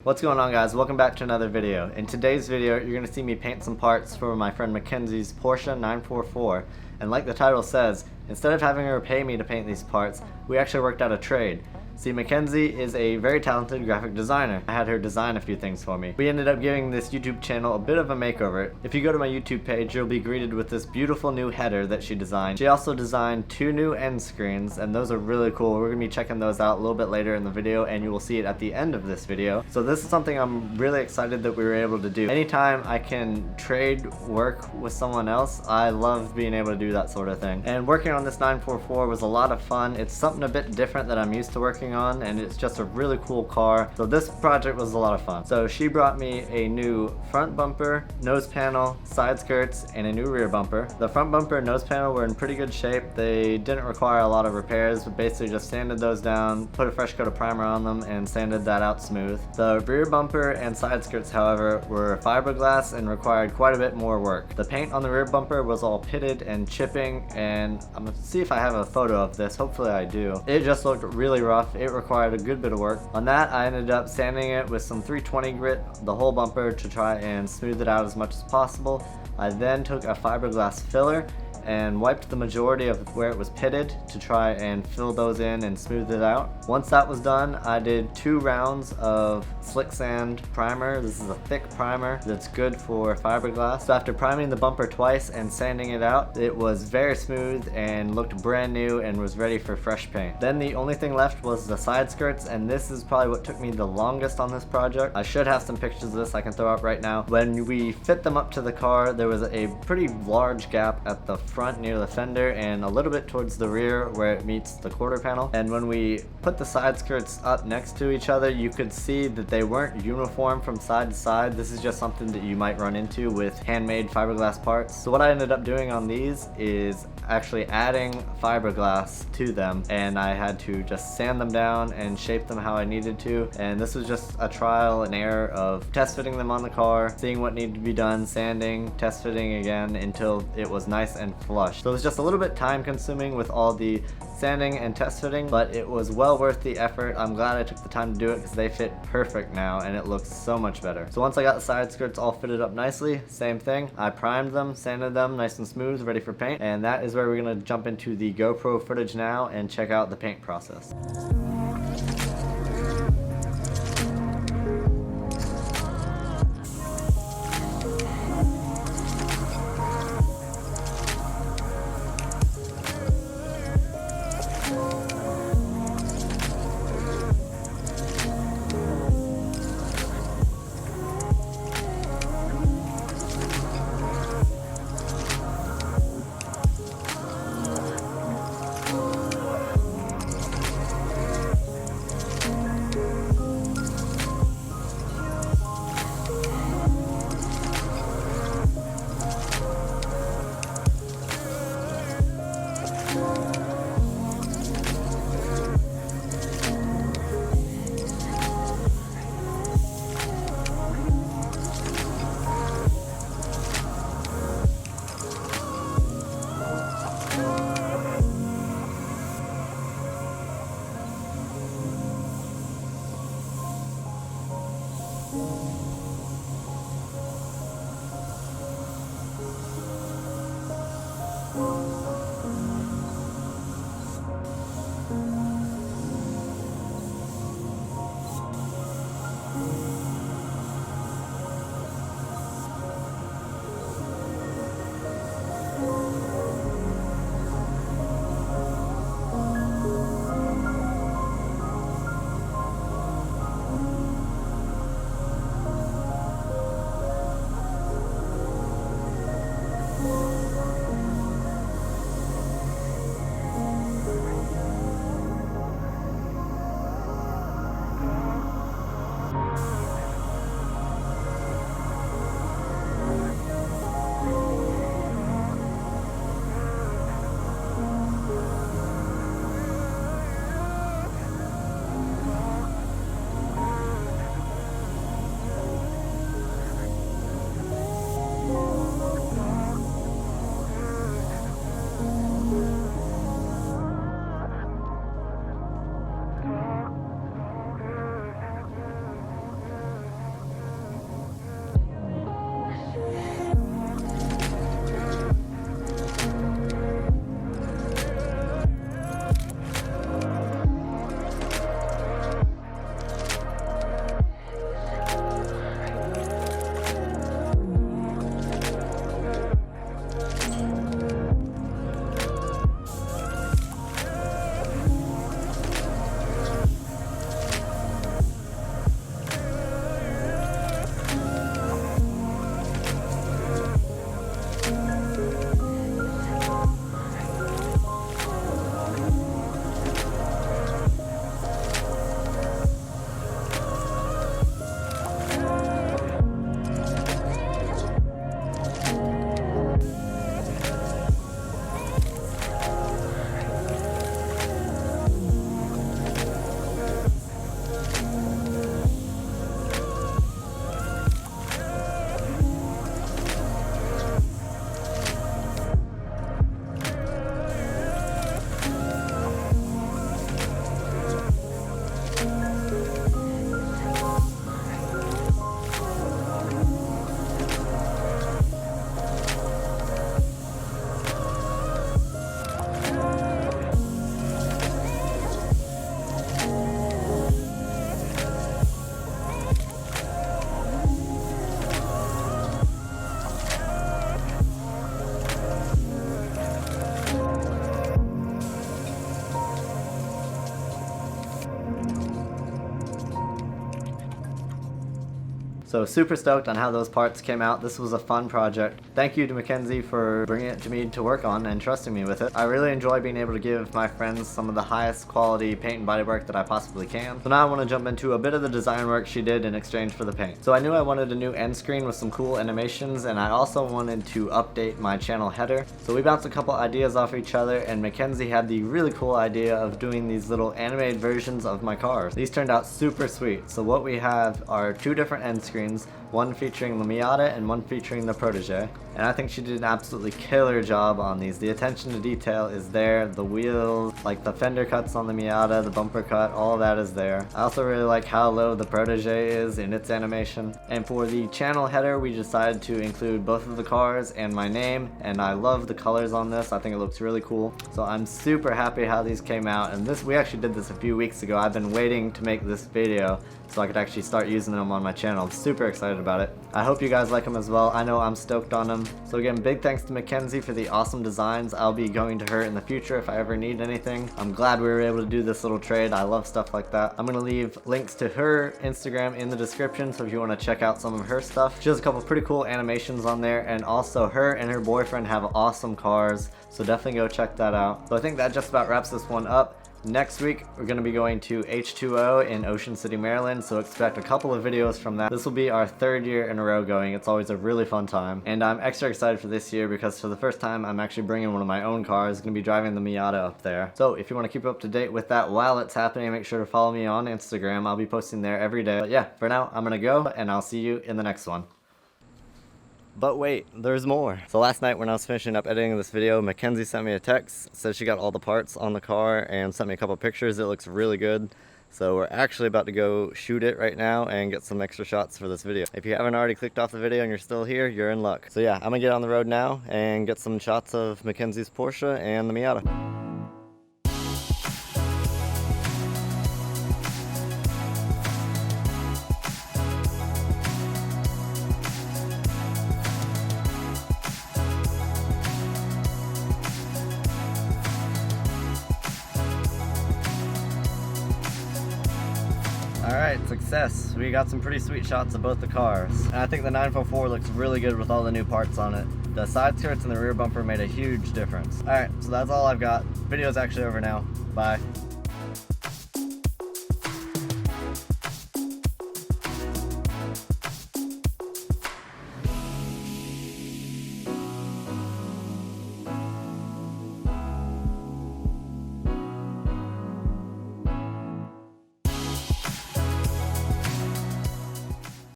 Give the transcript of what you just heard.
What's going on, guys? Welcome back to another video. In today's video, you're going to see me paint some parts for my friend McKenzie's Porsche 944. And like the title says, instead of having her pay me to paint these parts, we actually worked out a trade. See, McKenzie is a very talented graphic designer. I had her design a few things for me. We ended up giving this YouTube channel a bit of a makeover. If you go to my YouTube page, you'll be greeted with this beautiful new header that she designed. She also designed 2 new end screens, and those are really cool. We're going to be checking those out a little bit later in the video, and you will see it at the end of this video. So this is something I'm really excited that we were able to do. Anytime I can trade work with someone else, I love being able to do that sort of thing. And working on this 944 was a lot of fun. It's something a bit different that I'm used to working on, and it's just a really cool car. So this project was a lot of fun. So she brought me a new front bumper, nose panel, side skirts, and a new rear bumper. The front bumper and nose panel were in pretty good shape. They didn't require a lot of repairs, but basically just sanded those down, put a fresh coat of primer on them, and sanded that out smooth. The rear bumper and side skirts, however, were fiberglass and required quite a bit more work. The paint on the rear bumper was all pitted and chipping, and I'm gonna see if I have a photo of this. Hopefully I do. It just looked really rough. It required a good bit of work. On that, I ended up sanding it with some 320 grit, the whole bumper, to try and smooth it out as much as possible. I then took a fiberglass filler and wiped the majority of where it was pitted to try and fill those in and smooth it out. Once that was done, I did 2 rounds of slick sand primer. This is a thick primer that's good for fiberglass. So after priming the bumper twice and sanding it out, it was very smooth and looked brand new and was ready for fresh paint. Then the only thing left was the side skirts, and this is probably what took me the longest on this project. I should have some pictures of this I can throw up right now. When we fit them up to the car, there was a pretty large gap at the front near the fender and a little bit towards the rear where it meets the quarter panel. And when we put the side skirts up next to each other, you could see that they weren't uniform from side to side. This is just something that you might run into with handmade fiberglass parts. So what I ended up doing on these is actually adding fiberglass to them, and I had to just sand them down and shape them how I needed to. And this was just a trial and error of test fitting them on the car, seeing what needed to be done, sanding, test fitting again until it was nice and flush. So it was just a little bit time consuming with all the sanding and test fitting, but it was well worth the effort. I'm glad I took the time to do it because they fit perfect now and it looks so much better. So once I got the side skirts all fitted up nicely, same thing. I primed them, sanded them nice and smooth, ready for paint, and that is where we're gonna jump into the GoPro footage now and check out the paint process. So super stoked on how those parts came out. This was a fun project. Thank you to McKenzie for bringing it to me to work on and trusting me with it. I really enjoy being able to give my friends some of the highest quality paint and body work that I possibly can. So now I want to jump into a bit of the design work she did in exchange for the paint. So I knew I wanted a new end screen with some cool animations, and I also wanted to update my channel header. So we bounced a couple ideas off each other, and McKenzie had the really cool idea of doing these little animated versions of my cars. These turned out super sweet. So what we have are two different end screens, one featuring the Miata and one featuring the Protege. And I think she did an absolutely killer job on these. The attention to detail is there, the wheels, like the fender cuts on the Miata, the bumper cut, all of that is there. I also really like how low the Protege is in its animation. And for the channel header, we decided to include both of the cars and my name, and I love the colors on this. I think it looks really cool. So I'm super happy how these came out, and we actually did this a few weeks ago. I've been waiting to make this video so I could actually start using them on my channel. I'm super excited about it. I hope you guys like them as well. I know I'm stoked on them. So again, big thanks to McKenzie for the awesome designs. I'll be going to her in the future if I ever need anything. I'm glad we were able to do this little trade. I love stuff like that. I'm gonna leave links to her Instagram in the description, so if you want to check out some of her stuff. She has a couple pretty cool animations on there, and also her and her boyfriend have awesome cars, so definitely go check that out. So I think that just about wraps this one up. Next week, we're going to be going to H2O in Ocean City, Maryland, so expect a couple of videos from that. This will be our third year in a row going. It's always a really fun time, and I'm extra excited for this year because for the first time, I'm actually bringing one of my own cars. I'm going to be driving the Miata up there. So if you want to keep up to date with that while it's happening, make sure to follow me on Instagram. I'll be posting there every day. But yeah, for now, I'm going to go, and I'll see you in the next one. But wait, there's more. So last night when I was finishing up editing this video, McKenzie sent me a text, said she got all the parts on the car and sent me a couple pictures. It looks really good. So we're actually about to go shoot it right now and get some extra shots for this video. If you haven't already clicked off the video and you're still here, you're in luck. So yeah, I'm gonna get on the road now and get some shots of McKenzie's Porsche and the Miata. Alright, success. We got some pretty sweet shots of both the cars. And I think the 944 looks really good with all the new parts on it. The side skirts and the rear bumper made a huge difference. Alright, so that's all I've got. Video's actually over now. Bye.